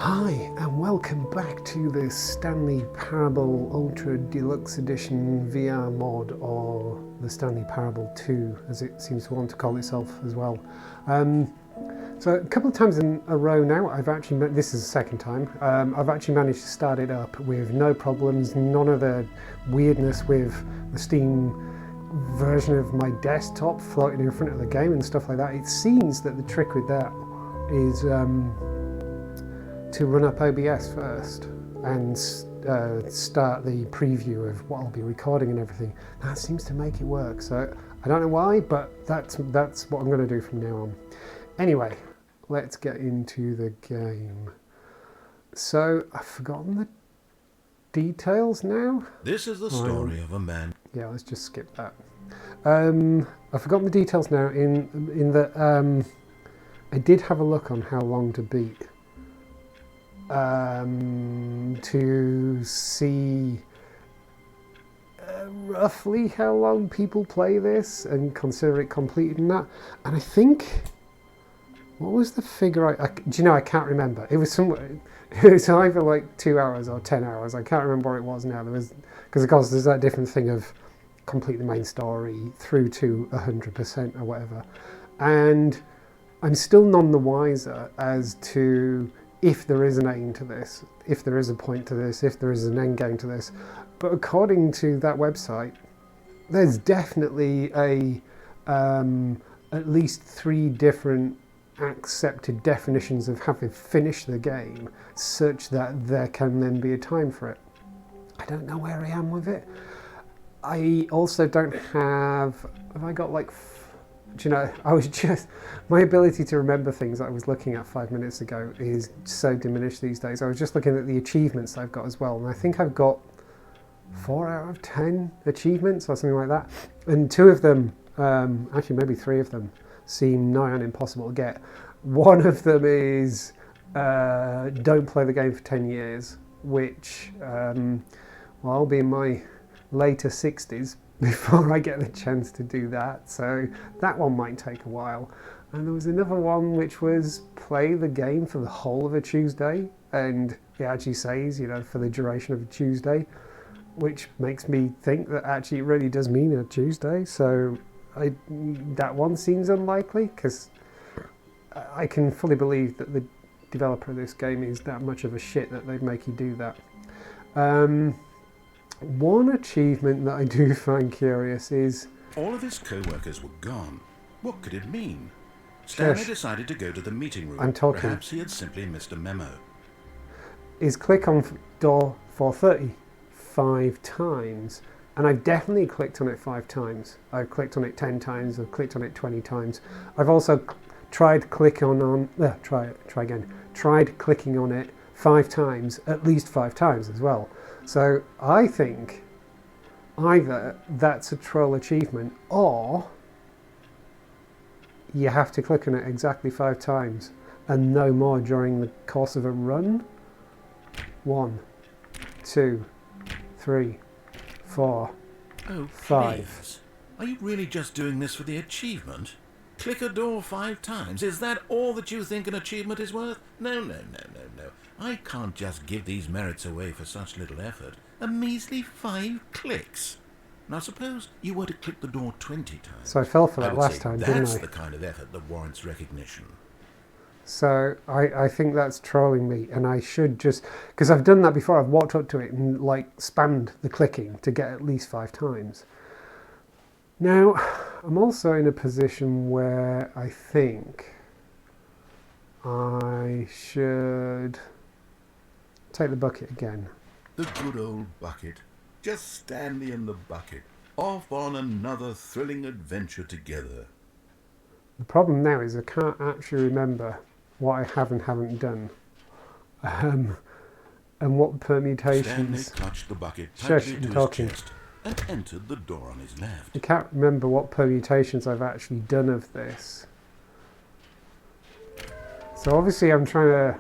Hi and welcome back to the Stanley Parable Ultra Deluxe Edition VR mod, or the Stanley Parable 2 as it seems to want to call itself as well. So a couple of times in a row now I've actually, this is the second time, I've actually managed to start it up with no problems, none of the weirdness with the Steam version of my desktop floating in front of the game and stuff like that. It seems that the trick with that is to run up OBS first and start the preview of what I'll be recording and everything. That seems to make it work, so I don't know why, but that's what I'm going to do from now on. Anyway, let's get into the game. So I've forgotten the details now. This is the story of a man. Yeah, let's just skip that. I've forgotten the details now in that I did have a look on how long to beat. To see roughly how long people play this and consider it completed and that. And I think, what was the figure? Do you know, I can't remember. It was somewhere. It was either like 2 hours or 10 hours. I can't remember what it was now. There was, because of course there's that different thing of complete the main story through to 100% or whatever. And I'm still none the wiser as to if there is an aim to this, if there is a point to this, if there is an end game to this. But according to that website, there's definitely at least 3 different accepted definitions of having finished the game, such that there can then be a time for it. I don't know where I am with it. I also don't have I got like, do you know, I was just, my ability to remember things that I was looking at 5 minutes ago is so diminished these days. I was just looking at the achievements I've got as well, and I think I've got 4 out of 10 achievements or something like that. And 2 of them, actually maybe 3 of them, seem nigh on impossible to get. One of them is don't play the game for 10 years, which, well, I'll be in my later 60s before I get the chance to do that, so that one might take a while. And there was another one which was play the game for the whole of a Tuesday, and it actually says, you know, for the duration of a Tuesday, which makes me think that actually it really does mean a Tuesday. So that one seems unlikely, because I can fully believe that the developer of this game is that much of a shit that they'd make you do that. One achievement that I do find curious is all of his co-workers were gone. What could it mean? Stanley Shush. decided to go to the meeting room. I'm talking. Perhaps he had simply missed a memo. Is click on door 430 5 times, and I've definitely clicked on it 5 times. I've clicked on it 10 times. I've clicked on it 20 times. I've also tried clicking on tried clicking on it 5 times, at least 5 times as well. So I think either that's a troll achievement, or you have to click on it exactly 5 times and no more during the course of a run. 1, 2, 3, 4, Oh, 5. please. Are you really just doing this for the achievement? Click a door 5 times. Is that all that you think an achievement is worth? No. I can't just give these merits away for such little effort. A measly 5 clicks. Now suppose you were to click the door 20 times. So I fell for that last time, didn't I? That's the kind of effort that warrants recognition. So I think that's trolling me, and I should just, because I've done that before, I've walked up to it and like spammed the clicking to get at least 5 times. Now, I'm also in a position where I think I should take the bucket again. The good old bucket. Just Stanley and the bucket. Off on another thrilling adventure together. The problem now is I can't actually remember what I have and haven't done. And what permutations. Stanley clutched the bucket Shush, tightly I'm to his talking. chest and entered the door on his left. I can't remember what permutations I've actually done of this. So obviously I'm trying to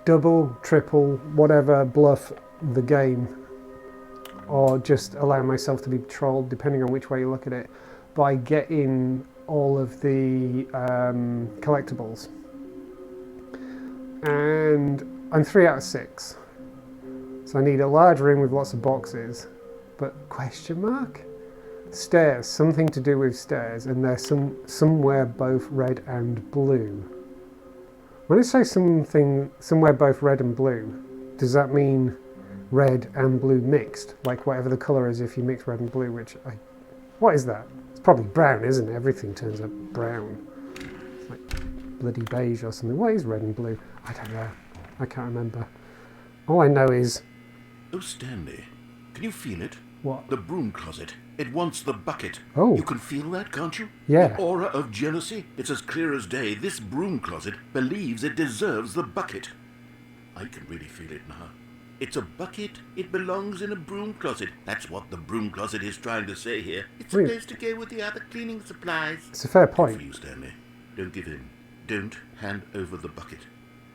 double, triple, whatever, bluff the game, or just allow myself to be trolled, depending on which way you look at it, by getting all of the collectibles. and I'm 3 out of 6. So I need a large room with lots of boxes, but question mark? Stairs, something to do with stairs, and they're somewhere both red and blue. When I say somewhere both red and blue, does that mean red and blue mixed? Like whatever the colour is if you mix red and blue, what is that? It's probably brown, isn't it? Everything turns up brown. It's like bloody beige or something. What is red and blue? I don't know. I can't remember. All I know is... Oh, Stanley, can you feel it? What? The broom closet. It wants the bucket. Oh. You can feel that, can't you? Yeah. The aura of jealousy. It's as clear as day. This broom closet believes it deserves the bucket. I can really feel it now. It's a bucket. It belongs in a broom closet. That's what the broom closet is trying to say here. It's supposed to go with the other cleaning supplies. It's a fair Good point. for you, Stanley. Don't give in. Don't hand over the bucket.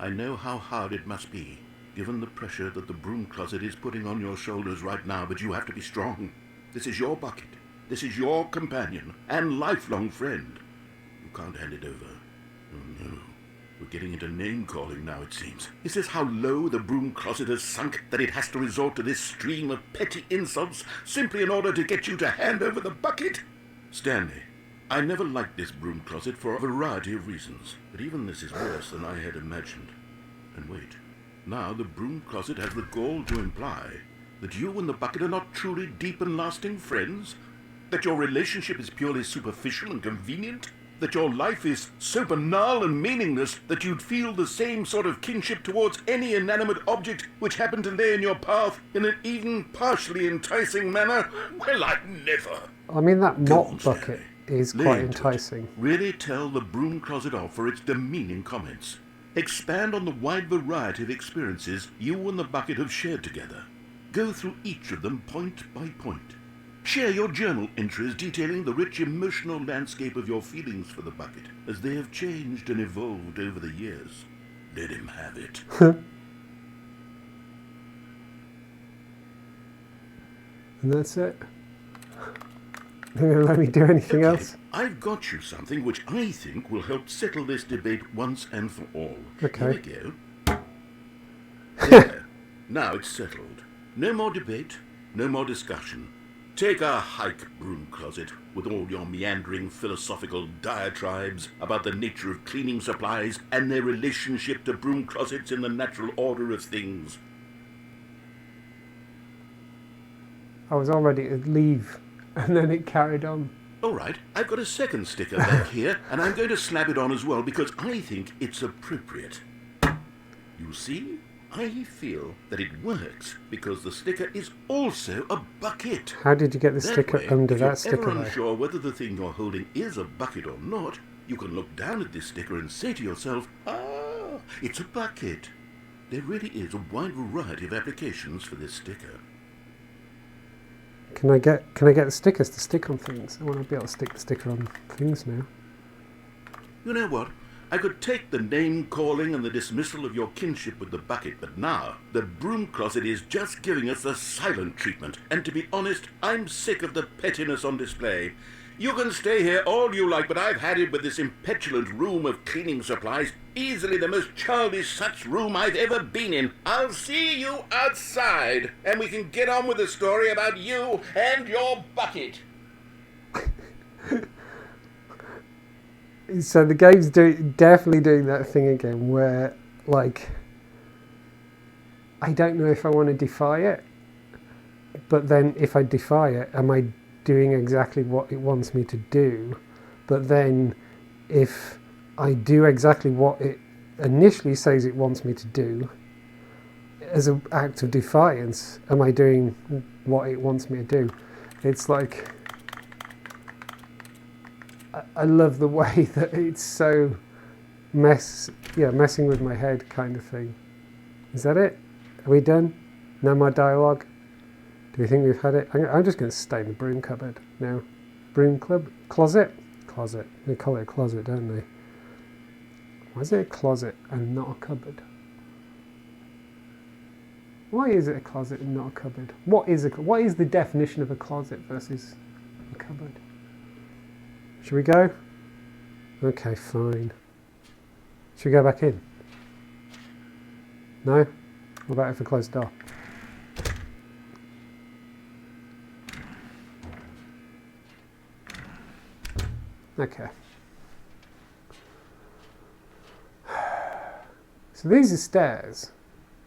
I know how hard it must be, given the pressure that the broom closet is putting on your shoulders right now, but you have to be strong. This is your bucket. This is your companion and lifelong friend. You can't hand it over. Oh no. We're getting into name-calling now, it seems. Is this how low the broom closet has sunk, that it has to resort to this stream of petty insults simply in order to get you to hand over the bucket? Stanley, I never liked this broom closet for a variety of reasons, but even this is worse than I had imagined. And wait, now the broom closet has the gall to imply that you and the bucket are not truly deep and lasting friends? That your relationship is purely superficial and convenient? That your life is so banal and meaningless that you'd feel the same sort of kinship towards any inanimate object which happened to lay in your path in an even partially enticing manner? Well, I'd never. I mean, that Go mop on, bucket Stanley. is Lay quite into it. enticing. Really tell the broom closet off for its demeaning comments. Expand on the wide variety of experiences you and the bucket have shared together. Go through each of them point by point. Share your journal entries detailing the rich emotional landscape of your feelings for the bucket as they have changed and evolved over the years. Let him have it. And that's it. They're going to let me do anything else? I've got you something which I think will help settle this debate once and for all. Okay. Here we go. There. Now it's settled. No more debate, no more discussion. Take a hike, broom closet, with all your meandering philosophical diatribes about the nature of cleaning supplies and their relationship to broom closets in the natural order of things. I was all ready to leave, and then it carried on. All right, I've got a second sticker back here, and I'm going to slap it on as well because I think it's appropriate. You see? I feel that it works because the sticker is also a bucket. How did you get the sticker way, under if that you're sticker ever there? unsure whether the thing you're holding is a bucket or not, you can look down at this sticker and say to yourself, ah, it's a bucket. There really is a wide variety of applications for this sticker. Can I get the stickers to stick on things? I want to be able to stick the sticker on things now. You know what? I could take the name-calling and the dismissal of your kinship with the bucket, but now the broom closet is just giving us the silent treatment. And to be honest, I'm sick of the pettiness on display. You can stay here all you like, but I've had it with this impetulant room of cleaning supplies. Easily the most childish such room I've ever been in. I'll see you outside, and we can get on with the story about you and your bucket. So the game's definitely doing that thing again where, like, I don't know if I want to defy it, but then if I defy it, am I doing exactly what it wants me to do? But then if I do exactly what it initially says it wants me to do, as an act of defiance, am I doing what it wants me to do? It's like... I love the way that it's so messing with my head kind of thing. Is that it? Are we done? No more dialogue? Do we think we've had it? I'm just going to stay in the broom cupboard now. Broom club? Closet? Closet. They call it a closet, don't they? Why is it a closet and not a cupboard? Why is it a closet and not a cupboard? What is the definition of a closet versus a cupboard? Should we go? Okay, fine. Should we go back in? No? What about if I close the door? Okay. So these are stairs,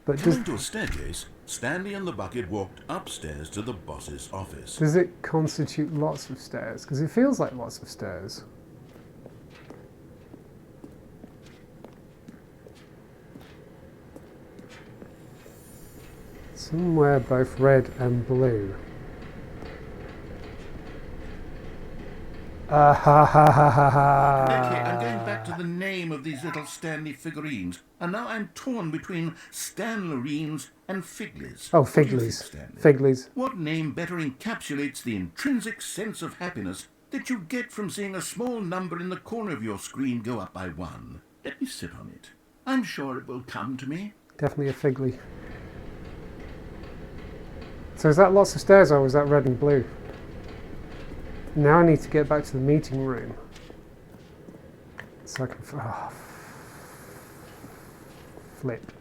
but Coming to a staircase, Stanley and the bucket walked upstairs to the boss's office. does it constitute lots of stairs? Because it feels like lots of stairs. Somewhere both red and blue. Ah ha ha ha ha ha. Okay, I'm going back to the name of these little Stanley figurines, and now I'm torn between Stanlerines and Figlies. Oh, What do you think, Figlies. Stanley? Figlies. What name better encapsulates the intrinsic sense of happiness that you get from seeing a small number in the corner of your screen go up by 1? Let me sit on it. I'm sure it will come to me. Definitely a Figly. So is that lots of stairs or was that red and blue? Now I need to get back to the meeting room. So I can... Oh, flip.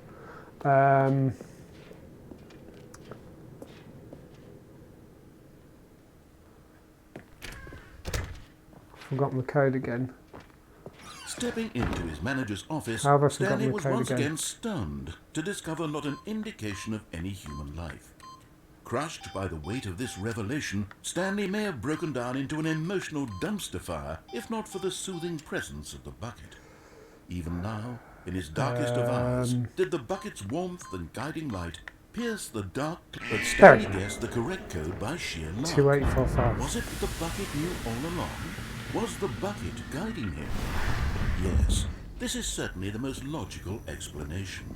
Forgotten the code again. Stepping into his manager's office, How have I forgotten Stanley the was code once again? again stunned to discover not an indication of any human life. Crushed by the weight of this revelation, Stanley may have broken down into an emotional dumpster fire if not for the soothing presence of the bucket. Even now, in his darkest of hours, did the bucket's warmth and guiding light pierce the dark... But Stanley guessed the correct code by sheer luck. 2845. Was it that the bucket knew all along? Was the bucket guiding him? Yes, this is certainly the most logical explanation.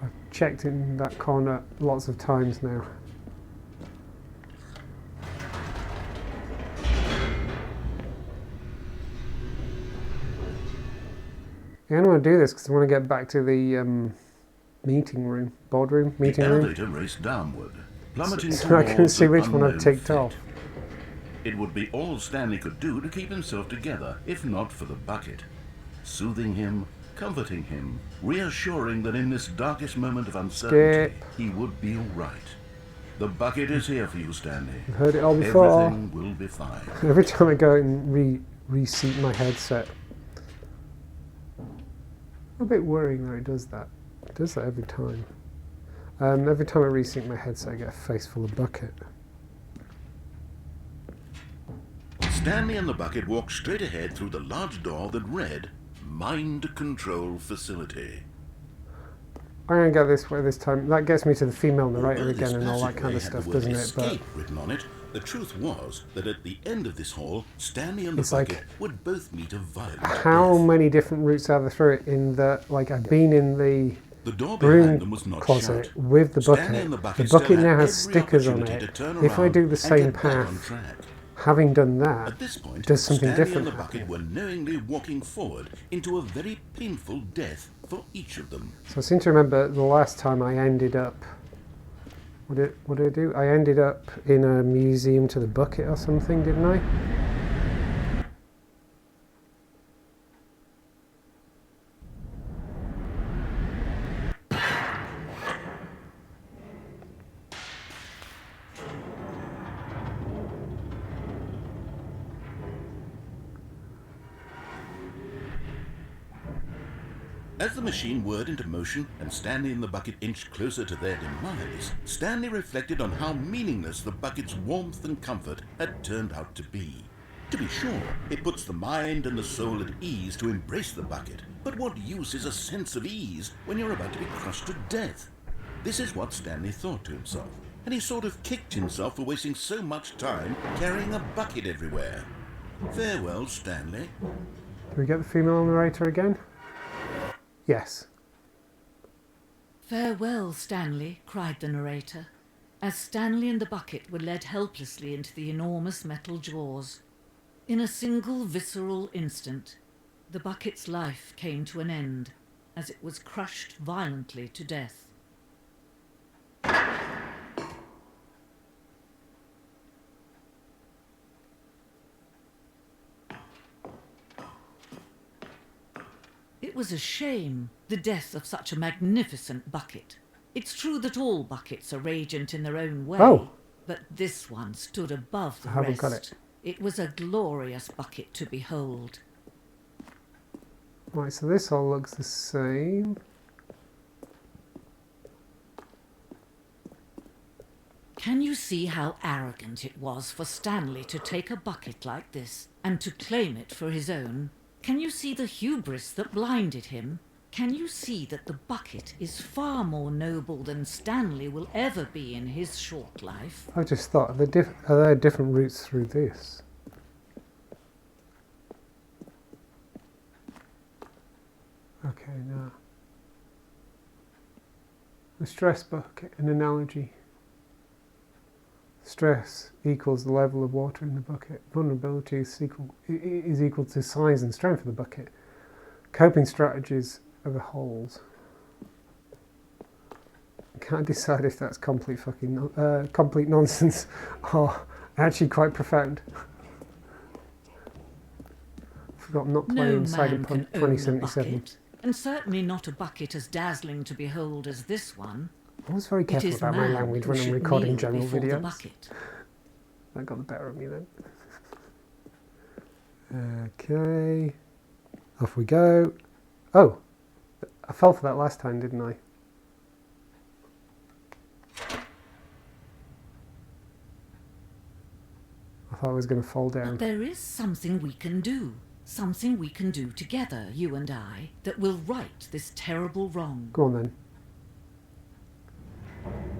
I've checked in that corner lots of times now. Yeah, I don't want to do this because I want to get back to the meeting room, boardroom, meeting The room. elevator raced downward, plummeting So I can towards see an which one I've unknown ticked fate. off. It would be all Stanley could do to keep himself together, if not for the bucket. Soothing him, comforting him, reassuring that in this darkest moment of uncertainty, he would be all right. The bucket is here for you, Stanley. I've heard it all before. Everything will be fine. Every time I go and reseat my headset. A bit worrying though, it does that. It does that every time. Every time I reseat my headset, I get a face full of bucket. Stanley and the bucket walked straight ahead through the large door that read, Mind Control Facility. I'm going to go this way this time. That gets me to the female narrator Although this again and all that kind passageway of had stuff, the word doesn't it? escape But written on it, the truth was that at the end of this hall, Stanley and It's the like, bucket would both meet a violent how death. many different routes are there through it? In the, like, I've been in the The door behind them broom was not closet shut. with the Stanley and bucket. the The still bucket had now has every stickers on opportunity it. to turn If I around do the and same get back on path, track. having done that, At this point, does something Stanley different and the bucket happen? were knowingly walking forward into a very painful death for each of them. So I seem to remember the last time I ended up... What did I do? I ended up in a museum to the bucket or something, didn't I? As the machine whirred into motion and Stanley and the bucket inched closer to their demise, Stanley reflected on how meaningless the bucket's warmth and comfort had turned out to be. To be sure, it puts the mind and the soul at ease to embrace the bucket, but what use is a sense of ease when you're about to be crushed to death? This is what Stanley thought to himself, and he sort of kicked himself for wasting so much time carrying a bucket everywhere. Farewell, Stanley. Do we get the female narrator again? Yes. "Farewell, Stanley," cried the narrator, as Stanley and the bucket were led helplessly into the enormous metal jaws. In a single visceral instant, the bucket's life came to an end as it was crushed violently to death. It was a shame, the death of such a magnificent bucket. It's true that all buckets are radiant in their own way, Oh. but this one stood above the I haven't rest. got it. It was a glorious bucket to behold. Right, so this all looks the same. Can you see how arrogant it was for Stanley to take a bucket like this and to claim it for his own? Can you see the hubris that blinded him? Can you see that the bucket is far more noble than Stanley will ever be in his short life? I just thought, are there different routes through this? Okay, now. The stress bucket, an analogy. Stress equals the level of water in the bucket. Vulnerability is equal to size and strength of the bucket. Coping strategies are the holes. I can't decide if that's complete nonsense or actually quite profound. Forgot I'm not playing Cyberpunk 2077. And certainly not a bucket as dazzling to behold as this one. I was very careful about my language when I'm recording general videos. That got the better of me then. Okay. Off we go. Oh! I fell for that last time, didn't I? I thought I was going to fall down. But there is something we can do. Something we can do together, you and I, that will right this terrible wrong. Go on then.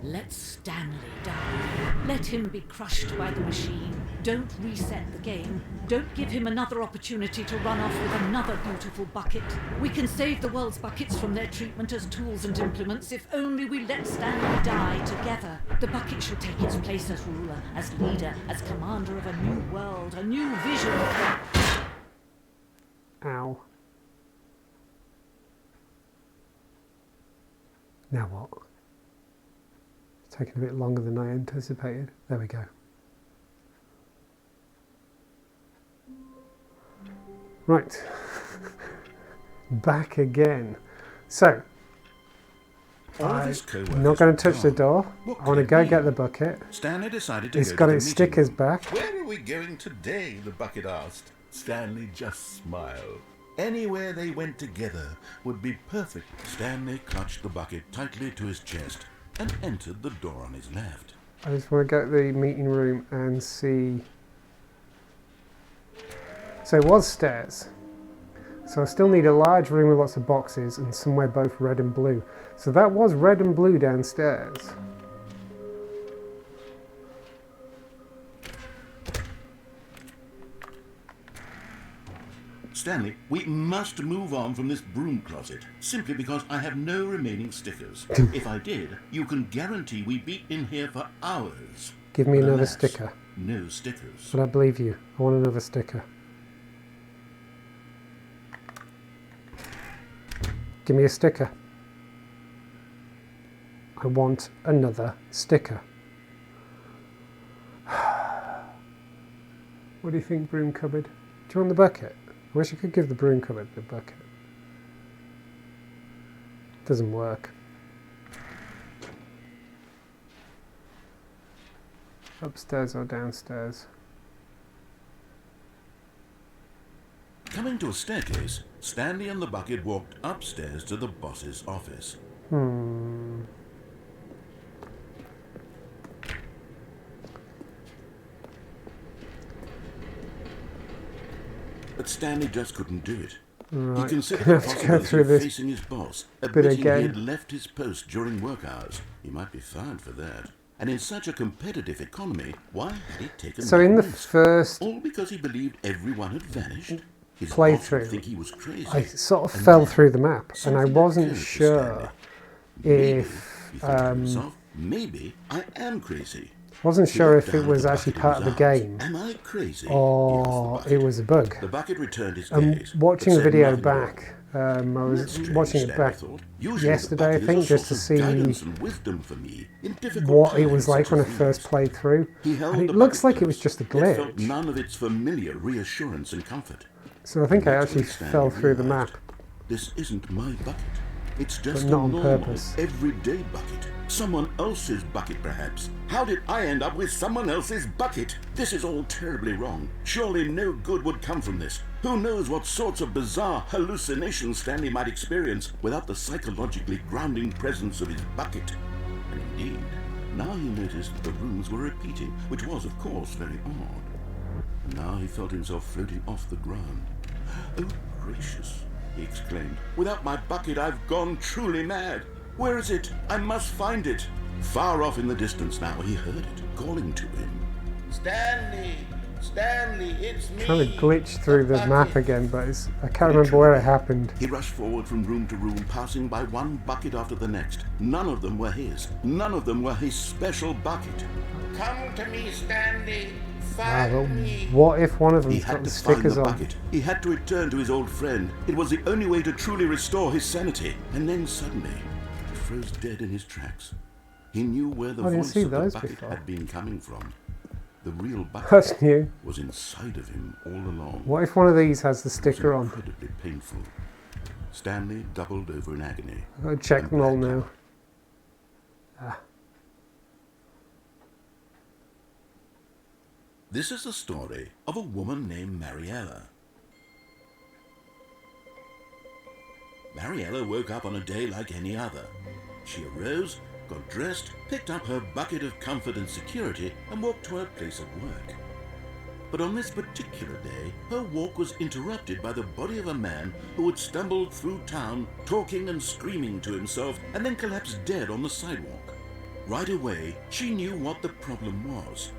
Let Stanley die. Let him be crushed by the machine. Don't reset the game. Don't give him another opportunity to run off with another beautiful bucket. We can save the world's buckets from their treatment as tools and implements if only we let Stanley die together. The bucket shall take its place as ruler, as leader, as commander of a new world, a new vision. Ow. Now what? It's taking a bit longer than I anticipated. There we go. Right. Back again. So, I'm not going to touch the door. I want to go get the bucket. Stanley decided to It's go got to the its meeting stickers room. back. Where are we going today? The bucket asked. Stanley just smiled. Anywhere they went together would be perfect. Stanley clutched the bucket tightly to his chest and entered the door on his left. I just want to go to the meeting room and see. So it was stairs. So I still need a large room with lots of boxes and somewhere both red and blue. So that was red and blue downstairs. Stanley, we must move on from this broom closet, simply because I have no remaining stickers. If I did, you can guarantee we'd be in here for hours. Give me But another alas, sticker. No stickers. But I believe you. I want another sticker. Give me a sticker. I want another sticker. What do you think, broom cupboard? Do you want the bucket? I wish I could give the broom cupboard the bucket. Doesn't work. Upstairs or downstairs? Coming to a staircase, Stanley and the bucket walked upstairs to the boss's office. But Stanley just couldn't do it. Right. He considered Gonna the have to go possibility through of this facing his boss, bit admitting he again. had left his post during work hours. He might be fined for that. And in such a competitive economy, why had he taken So that in the risk? first All because he believed everyone had vanished? His boss would playthrough, think he was crazy. I sort of And fell then through the map, and I something wasn't occurred to sure Stanley. if He thought to himself, maybe I am crazy. wasn't He sure looked if it down at was the actually bucket in part of his the arms. game Am I crazy? or He asked the it bucket. was a bug. The bucket returned his I'm gaze. watching but the said video nothing more. back. I was That's strange, watching it Stanley back thought. Usually yesterday, I the bucket is think, a just to source of see guidance and wisdom for me in difficult what it times was like such when I as first these. played through. He held And the it looks bucket like it was close, just a yet felt glitch. none of its familiar reassurance and comfort. So I think I That's actually when Stanley fell through the realised. map. This isn't my bucket. It's just a not on normal, purpose. everyday bucket. Someone else's bucket, perhaps. How did I end up with someone else's bucket? This is all terribly wrong. Surely no good would come from this. Who knows what sorts of bizarre hallucinations Stanley might experience without the psychologically grounding presence of his bucket. And indeed, now he noticed that the rooms were repeating, which was, of course, very odd. And now he felt himself floating off the ground. Oh, gracious, he exclaimed. Without my bucket, I've gone truly mad. Where is it? I must find it. Far off in the distance now, he heard it, calling to him. Stanley! Stanley, it's me! Trying to glitch through the bucket. map again, but I can't remember where it happened. He rushed forward from room to room, passing by one bucket after the next. None of them were his. None of them were his special bucket. Come to me, Stanley! Ah, but Find me! what if one of He them's had got the to find stickers the on? bucket. He had to return to his old friend. It was the only way to truly restore his sanity. And then suddenly, he froze dead in his tracks. He knew where the I didn't voice see of the those bucket before. had been coming from. The real bucket That's new. was inside of him all along. What if one of these has the It was sticker on? incredibly painful. Stanley doubled over in agony. I've got to check and them all blacked now. out. This is the story of a woman named Mariella. Mariella woke up on a day like any other. She arose, got dressed, picked up her bucket of comfort and security, and walked to her place of work. But on this particular day, her walk was interrupted by the body of a man who had stumbled through town, talking and screaming to himself, and then collapsed dead on the sidewalk. Right away, she knew what the problem was.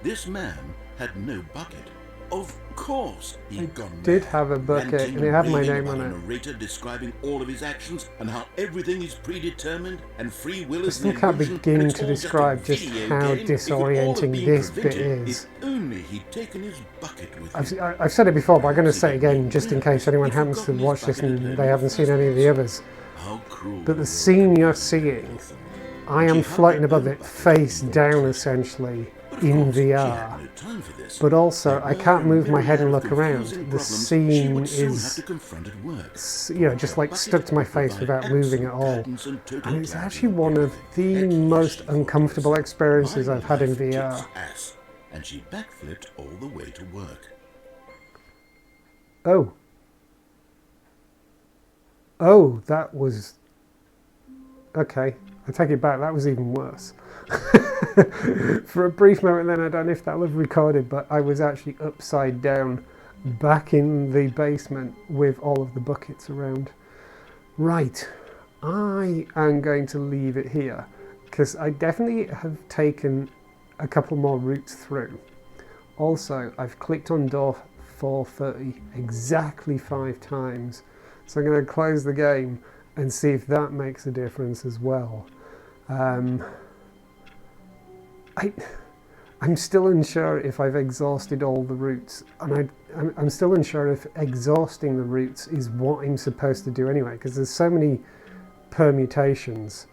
This man had no bucket. Of course, he'd gone Did mad, have a bucket, ranting and it had my raving name about on a it. narrator describing all of his actions and how everything is predetermined and free will is still an can't illusion, begin and it's to all just a describe just video how game. If it all had disorienting been this bit prevented, is. If only he'd taken his bucket with him. I've said it before, but I'm going to say it again just in case anyone happens to watch this and they haven't seen any of the others. How cruel But they the were. scene you're seeing, I am floating above it, face down essentially, But of in course, she VR. had no time for this. But also, There I were can't a move my head and myriad look of around. confusing The problems she scene would soon have is, to confront at work. just like stuck to my face without moving at all. And it's actually one of the most uncomfortable experiences I've had in VR. And she backflipped all the way to work. Oh, that was... Okay, I take it back, that was even worse. For a brief moment then, I don't know if that was recorded, but I was actually upside down, back in the basement with all of the buckets around. Right, I am going to leave it here, because I definitely have taken a couple more routes through. Also, I've clicked on door 430 exactly 5 times, so I'm going to close the game and see if that makes a difference as well. I'm still unsure if I've exhausted all the routes, and I'm still unsure if exhausting the routes is what I'm supposed to do anyway, because there's so many permutations,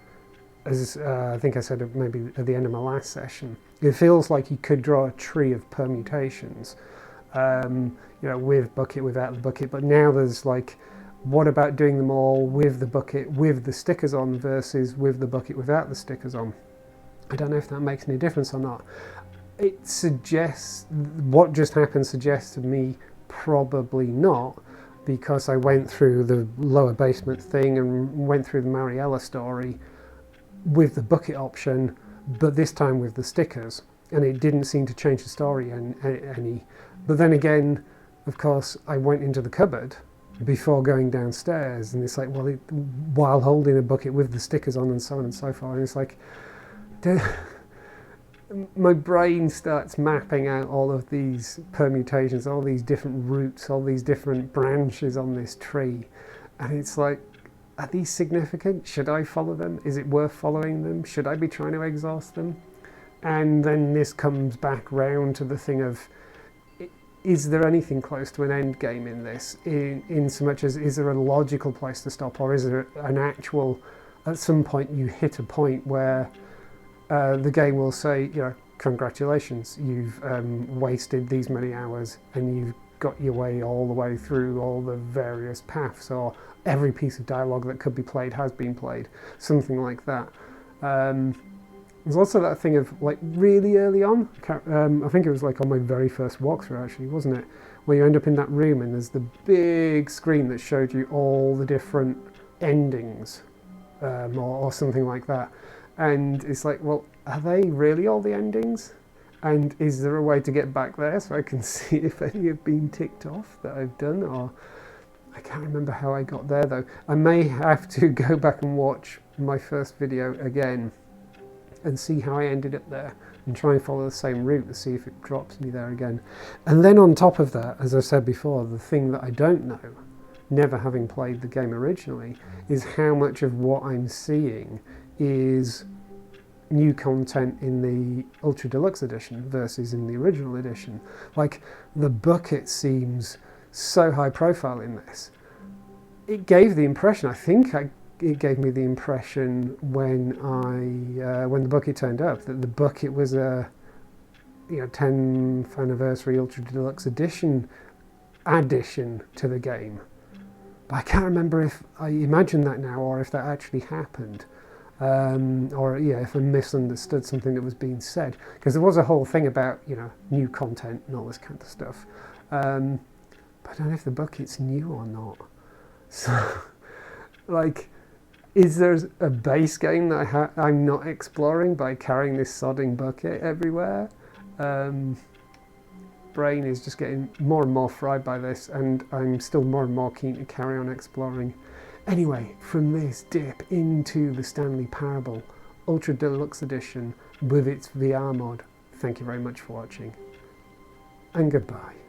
as I think I said maybe at the end of my last session. It feels like you could draw a tree of permutations, with bucket, without the bucket, but now there's like, what about doing them all with the bucket with the stickers on versus with the bucket without the stickers on? I don't know if that makes any difference or not. It suggests, what just happened suggests to me probably not, because I went through the lower basement thing and went through the Mariella story with the bucket option, but this time with the stickers, and it didn't seem to change the story any. But then again, of course, I went into the cupboard before going downstairs, and it's like, well, while holding a bucket with the stickers on and so on and so forth, and it's like, my brain starts mapping out all of these permutations, all these different routes, all these different branches on this tree, and it's like, are these significant? Should I follow them? Is it worth following them? Should I be trying to exhaust them? And then this comes back round to the thing of, is there anything close to an end game in this, in so much as, is there a logical place to stop, or is there an actual, at some point you hit a point where the game will say, congratulations, you've wasted these many hours and you've got your way all the way through all the various paths, or every piece of dialogue that could be played has been played, something like that. There's also that thing of, like, really early on, I think it was like on my very first walkthrough actually, wasn't it, where you end up in that room and there's the big screen that showed you all the different endings, or something like that, and it's like, well, are they really all the endings? And is there a way to get back there so I can see if any have been ticked off that I've done? Or I can't remember how I got there though. I may have to go back and watch my first video again and see how I ended up there and try and follow the same route to see if it drops me there again. And then on top of that, as I said before, the thing that I don't know, never having played the game originally, is how much of what I'm seeing is new content in the Ultra Deluxe edition versus in the original edition. Like, the bucket seems so high profile in this. It gave the impression, it gave me the impression when the bucket turned up, that the bucket was a 10th anniversary Ultra Deluxe edition addition to the game. But I can't remember if I imagined that now or if that actually happened. Or if I misunderstood something that was being said, because there was a whole thing about new content and all this kind of stuff, but I don't know if the bucket's new or not. So, like, is there a base game that I'm not exploring by carrying this sodding bucket everywhere? Brain is just getting more and more fried by this, and I'm still more and more keen to carry on exploring. Anyway, from this dip into the Stanley Parable Ultra Deluxe Edition with its VR mod. Thank you very much for watching, and goodbye.